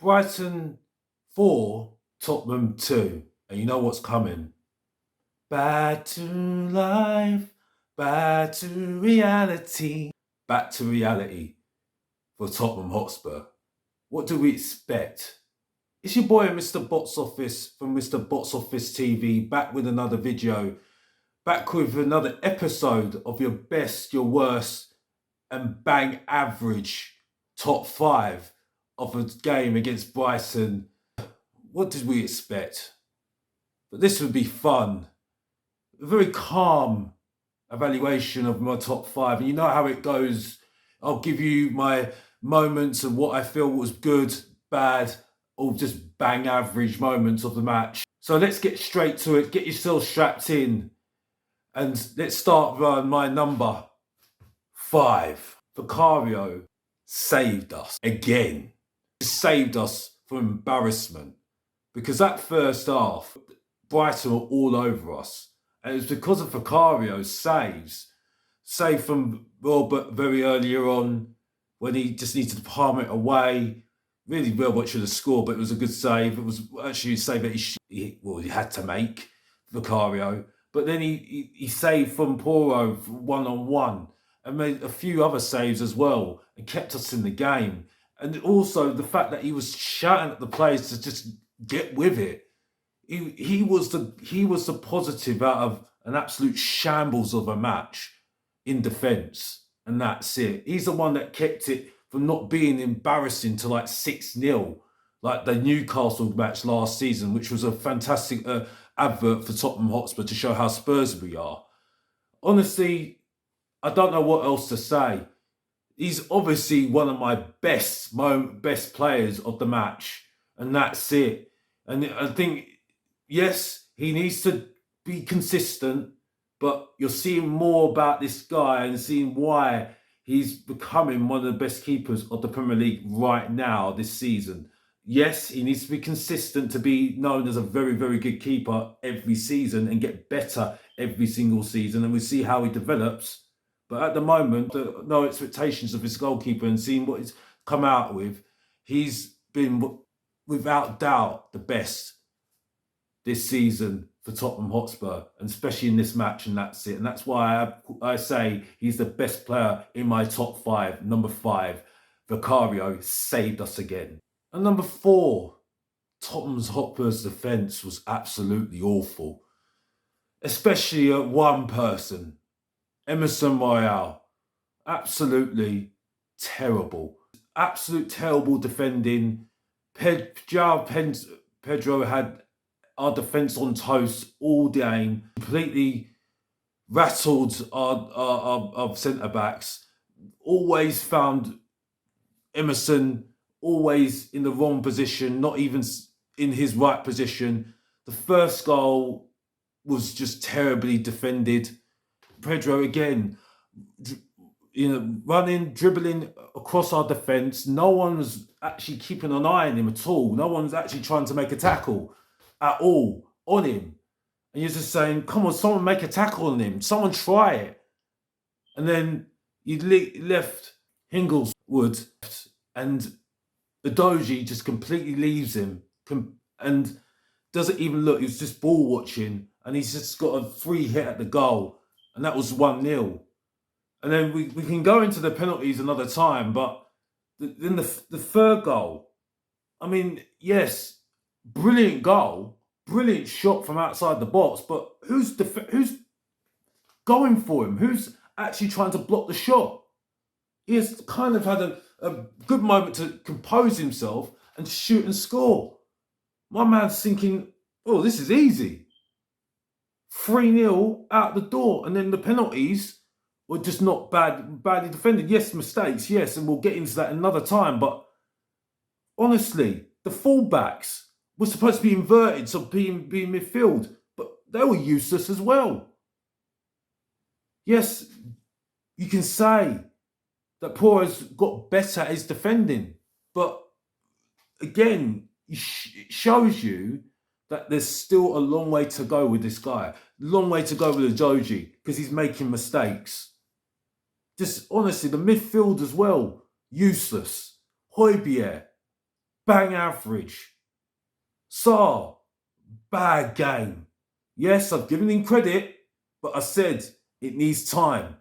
Brighton 4, Tottenham 2. And you know what's coming. Back to life, back to reality. Back to reality for Tottenham Hotspur. What do we expect? It's your boy Mr. Box Office from Mr. Box Office TV, back with another video, back with another episode of your best, your worst, and bang average top 5 of a game against Brighton. What did we expect? But this would be fun. A very calm evaluation of my top 5. And you know how it goes. I'll give you my moments of what I feel was good, bad, or just bang average moments of the match. So let's get straight to it. Get yourself strapped in. And let's start with my number 5. Vicario saved us again. Saved us from embarrassment. Because that first half, Brighton were all over us. And it was because of Vicario's saves. Save from Robert very earlier on when he just needed to palm it away. Really Robert should have scored, but it was a good save. It was actually a save that he had to make, Vicario. But then he saved from Poro one-on-one and made a few other saves as well and kept us in the game. And also the fact that he was shouting at the players to just get with it. He was the positive out of an absolute shambles of a match in defence, and that's it. He's the one that kept it from not being embarrassing to like 6-0, like the Newcastle match last season, which was a fantastic advert for Tottenham Hotspur to show how Spurs we are. Honestly, I don't know what else to say. He's obviously one of my best players of the match, and that's it. And I think, yes, he needs to be consistent, but you're seeing more about this guy and seeing why he's becoming one of the best keepers of the Premier League right now this season. Yes, he needs to be consistent to be known as a very, very good keeper every season and get better every single season, and we see how he develops. But at the moment, no expectations of his goalkeeper, and seeing what he's come out with, he's been, without doubt, the best this season for Tottenham Hotspur, and especially in this match, and that's it. And that's why I say he's the best player in my top 5. Number 5, Vicario saved us again. And number 4, Tottenham Hotspur's defence was absolutely awful, especially at one person, Emerson Royale. Absolutely terrible. Absolute terrible defending. Pedro had our defence on toast all game. Completely rattled our centre-backs. Always found Emerson always in the wrong position, not even in his right position. The first goal was just terribly defended. Pedro again, running, dribbling across our defence. No one was actually keeping an eye on him at all. No one's actually trying to make a tackle at all on him. And you're just saying, come on, someone make a tackle on him. Someone try it. And then you left Hingleswood, and Udogie just completely leaves him and doesn't even look. He's just ball watching, and he's just got a free hit at the goal. And that was 1-0. And then we can go into the penalties another time, but then the third goal, I mean, yes, brilliant goal, brilliant shot from outside the box, but who's going for him? Who's actually trying to block the shot? He has kind of had a good moment to compose himself and shoot and score. My man's thinking, oh, this is easy. 3-0 out the door, and then the penalties were just not badly defended. Yes, mistakes, yes, and we'll get into that another time. But honestly, the fullbacks were supposed to be inverted, so being midfield, but they were useless as well. Yes, you can say that Poro's got better at his defending, but again, it shows you that there's still a long way to go with this guy. Long way to go with Udogie, because he's making mistakes. Just honestly, the midfield as well, useless. Højbjerg, bang average. Sarr, bad game. Yes, I've given him credit, but I said it needs time.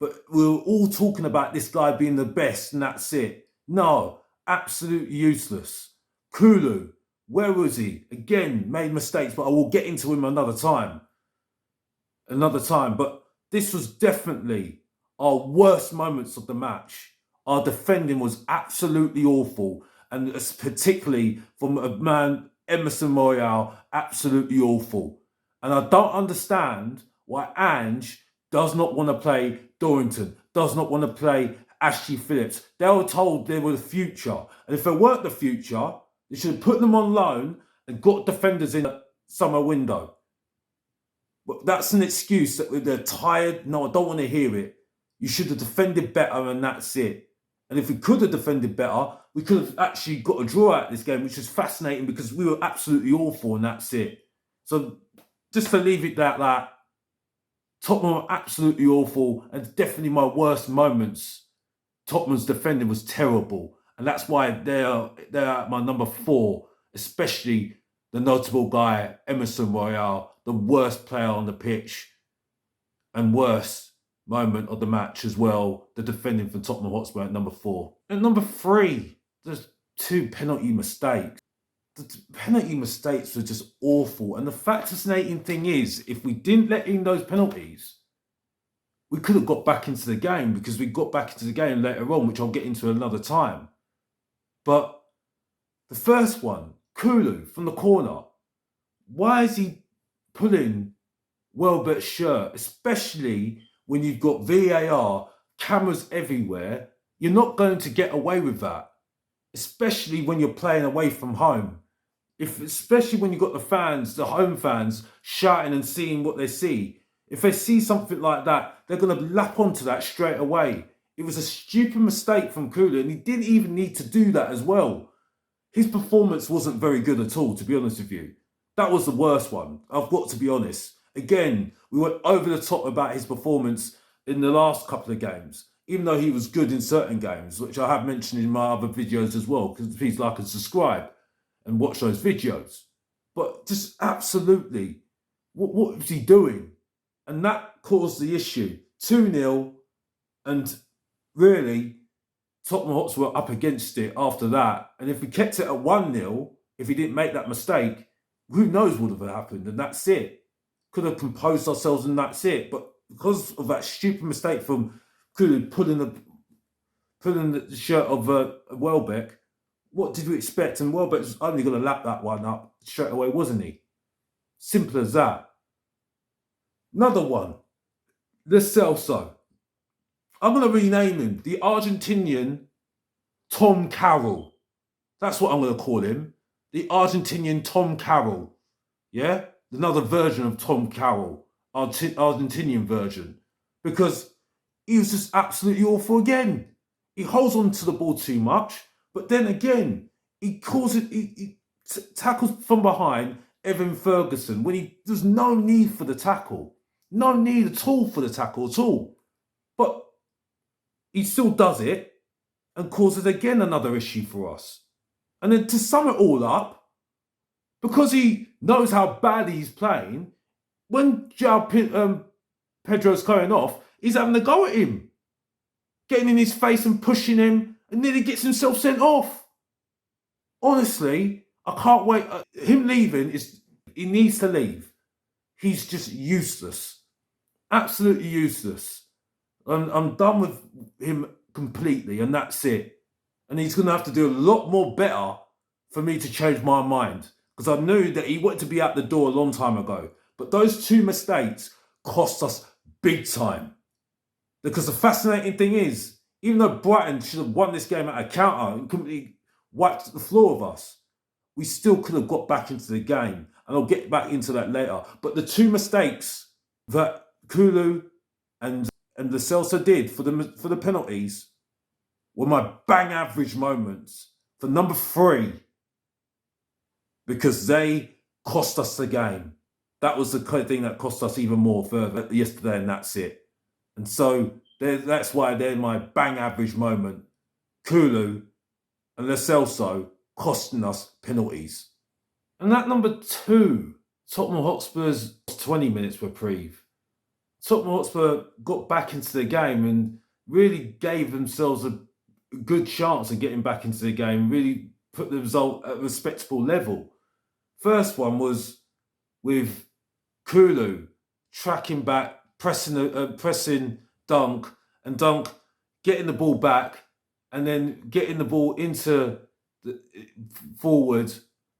But we were all talking about this guy being the best, and that's it. No, absolutely useless. Kulu, where was he? Again, made mistakes, but I will get into him another time. But this was definitely our worst moments of the match. Our defending was absolutely awful, and particularly from a man, Emerson Royale, absolutely awful. And I don't understand why Ange does not want to play Dorrington, does not want to play Ashley Phillips. They were told they were the future. And if they weren't the future, they should have put them on loan and got defenders in the summer window. But that's an excuse that they're tired. No, I don't want to hear it. You should have defended better, and that's it. And if we could have defended better, we could have actually got a draw out of this game, which is fascinating because we were absolutely awful, and that's it. So just to leave it at that, Tottenham were absolutely awful, and definitely my worst moments. Tottenham's defending was terrible, and that's why they're at my number 4, especially the notable guy, Emerson Royale, the worst player on the pitch, and worst moment of the match as well, the defending from Tottenham Hotspur at number 4. At number 3, there's 2 penalty mistakes. The penalty mistakes were just awful. And the fascinating thing is, if we didn't let in those penalties, we could have got back into the game, because we got back into the game later on, which I'll get into another time. But the first one, Kulu from the corner, why is he pulling Welbeck's shirt, especially when you've got VAR, cameras everywhere? You're not going to get away with that, especially when you're playing away from home. Especially when you've got the fans, the home fans, shouting and seeing what they see. If they see something like that, they're going to lap onto that straight away. It was a stupid mistake from Kulu, and he didn't even need to do that as well. His performance wasn't very good at all, to be honest with you. That was the worst one. I've got to be honest. Again, we went over the top about his performance in the last couple of games, even though he was good in certain games, which I have mentioned in my other videos as well, because please like and subscribe and watch those videos. But just absolutely, what was he doing? And that caused the issue. 2-0, and really, Tottenham Hotspur were up against it after that. And if we kept it at 1-0, if he didn't make that mistake, who knows what would have happened, and that's it. Could have composed ourselves and that's it. But because of that stupid mistake from Kulu pulling the shirt of Welbeck, what did we expect? And Welbeck was only going to lap that one up straight away, wasn't he? Simple as that. Another one, Lo Celso. I'm going to rename him the Argentinian Tom Carroll. That's what I'm going to call him. The Argentinian Tom Carroll. Yeah? Another version of Tom Carroll. Argentinian version. Because he was just absolutely awful again. He holds on to the ball too much. But then again, he tackles from behind Evan Ferguson when there's no need for the tackle. No need at all for the tackle at all. But he still does it and causes again another issue for us. And then to sum it all up, because he knows how bad he's playing, when Pedro's going off, he's having a go at him, getting in his face and pushing him, and nearly gets himself sent off. Honestly, I can't wait. Him leaving he needs to leave. He's just useless. Absolutely useless. I'm done with him completely, and that's it. And he's going to have to do a lot more better for me to change my mind, because I knew that he wanted to be out the door a long time ago. But those 2 mistakes cost us big time. Because the fascinating thing is, even though Brighton should have won this game at a counter and completely wiped the floor of us, we still could have got back into the game. And I'll get back into that later. But the 2 mistakes that Kulu and Lo Celso did for the penalties were my bang average moments for number 3, because they cost us the game. That was the kind of thing that cost us even more further yesterday, and that's it. And so that's why they're my bang average moment. Kulu and Lo Celso costing us penalties. And that number 2, Tottenham Hotspur's 20 minutes reprieve. Tottenham Hotspur got back into the game and really gave themselves a good chance of getting back into the game, really put the result at a respectable level. First one was with Kulu tracking back, pressing Dunk, and Dunk getting the ball back and then getting the ball into the forward,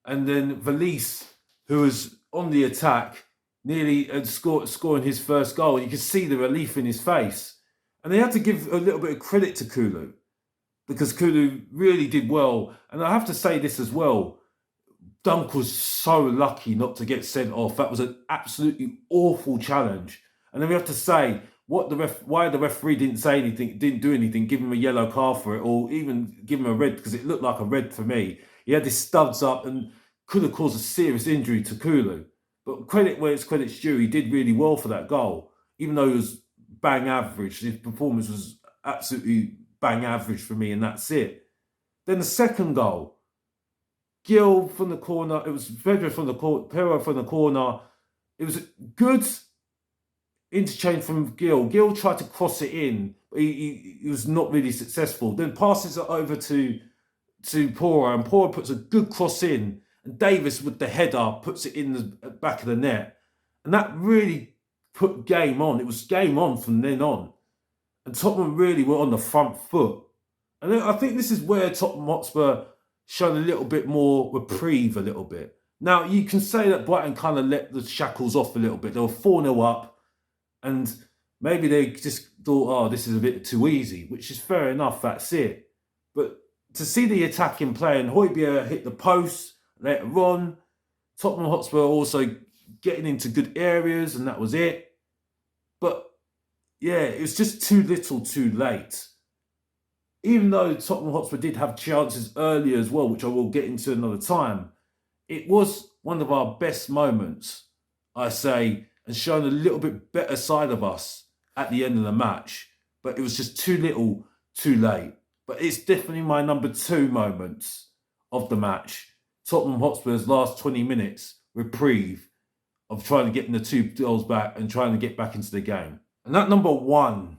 and then Valise, who was on the attack, nearly scoring his first goal. You could see the relief in his face. And they had to give a little bit of credit to Kulu, because Kulu really did well. And I have to say this as well, Dunk was so lucky not to get sent off. That was an absolutely awful challenge. And then we have to say why the referee didn't say anything, didn't do anything, give him a yellow card for it, or even give him a red, because it looked like a red for me. He had his studs up and could have caused a serious injury to Kulu. But credit where it's credit's due, he did really well for that goal. Even though he was bang average, his performance was absolutely bang average for me, and that's it. Then the second goal, Gil from the corner, it was Pedro from the corner. It was a good interchange from Gil. Gil tried to cross it in, but he was not really successful. Then passes it over to Pora, and Pora puts a good cross in, and Davis with the header puts it in the back of the net. And that really put game on. It was game on from then on. And Tottenham really were on the front foot. And I think this is where Tottenham Hotspur showed a little bit more reprieve a little bit. Now, you can say that Brighton kind of let the shackles off a little bit. They were 4-0 up, and maybe they just thought, oh, this is a bit too easy, which is fair enough, that's it. But to see the attacking play, and Højbjerg hit the post later on, Tottenham Hotspur also getting into good areas, and that was it. But yeah, it was just too little too late. Even though Tottenham Hotspur did have chances earlier as well, which I will get into another time, it was one of our best moments, I say, and shown a little bit better side of us at the end of the match. But it was just too little, too late. But it's definitely my number 2 moments of the match. Tottenham Hotspur's last 20 minutes reprieve of trying to get the 2 goals back and trying to get back into the game. And that number 1,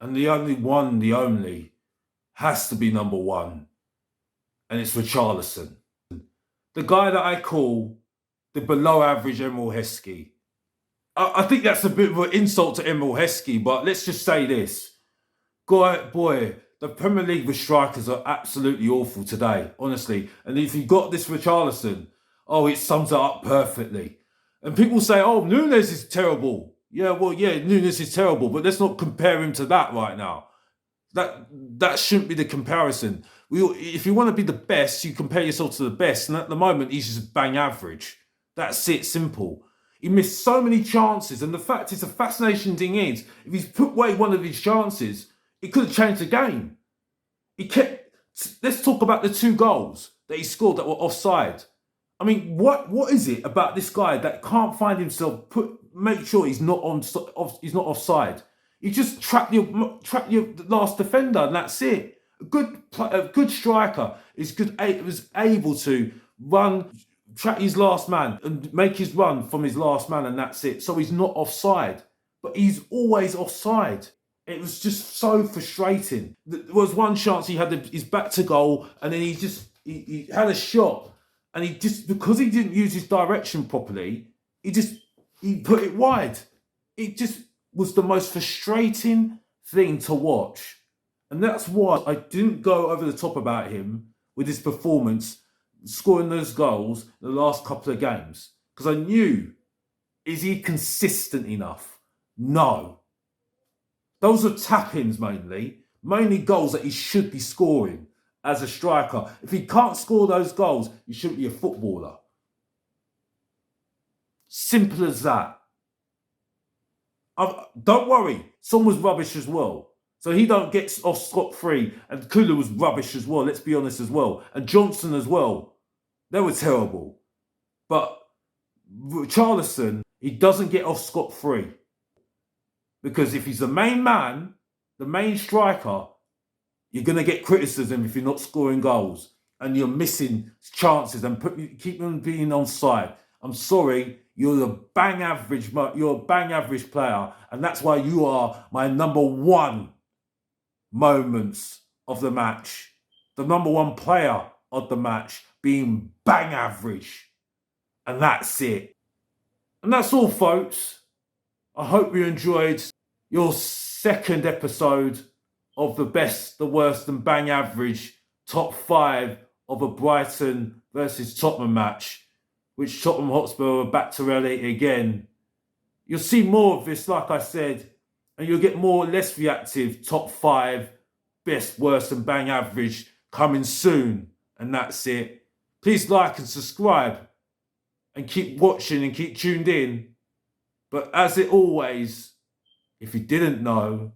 and the only, has to be number 1. And it's Richarlison. The guy that I call the below average Emil Heskey. I think that's a bit of an insult to Emil Heskey, but let's just say this. Boy, the Premier League with strikers are absolutely awful today, honestly. And if you've got this Richarlison, it sums it up perfectly. And people say, Núñez is terrible. Yeah, Núñez is terrible, but let's not compare him to that right now. That shouldn't be the comparison. If you want to be the best, you compare yourself to the best. And at the moment, he's just bang average. That's it, simple. He missed so many chances. And the fact is, the fascinating thing is, if he's put away one of his chances, it could have changed the game. Let's talk about the 2 goals that he scored that were offside. I mean, what is it about this guy that can't find himself, make sure he's not offside? You just trap your last defender, and that's it. A good striker was able to track his last man and make his run from his last man, and that's it. So he's not offside, but he's always offside. It was just so frustrating. There was one chance he had his back to goal, and then he had a shot, and because he didn't use his direction properly, he put it wide. It just was the most frustrating thing to watch. And that's why I didn't go over the top about him with his performance, scoring those goals in the last couple of games. Because I knew, is he consistent enough? No. Those are tap-ins mainly goals that he should be scoring as a striker. If he can't score those goals, he shouldn't be a footballer. Simple as that. Don't worry, Son was rubbish as well. So he don't get off scot-free. And Kulu was rubbish as well, let's be honest as well. And Johnson as well. They were terrible. But Richarlison, he doesn't get off scot-free. Because if he's the main man, the main striker, you're going to get criticism if you're not scoring goals. and you're missing chances and keep them being onside. I'm sorry, you're a bang average player, and that's why you are my number one moments of the match. The number one player of the match being bang average. And that's it. And that's all, folks. I hope you enjoyed your second episode of the best, the worst, and bang average top 5 of a Brighton versus Tottenham match, which Tottenham Hotspur are back to reality again. You'll see more of this, like I said, and you'll get more less reactive top 5 best, worst, and bang average coming soon. And that's it. Please like and subscribe and keep watching and keep tuned in. But as it always, if you didn't know,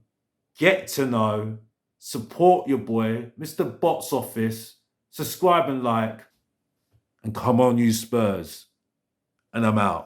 get to know, support your boy, Mr. Box Office, subscribe and like, and come on, you Spurs. And I'm out.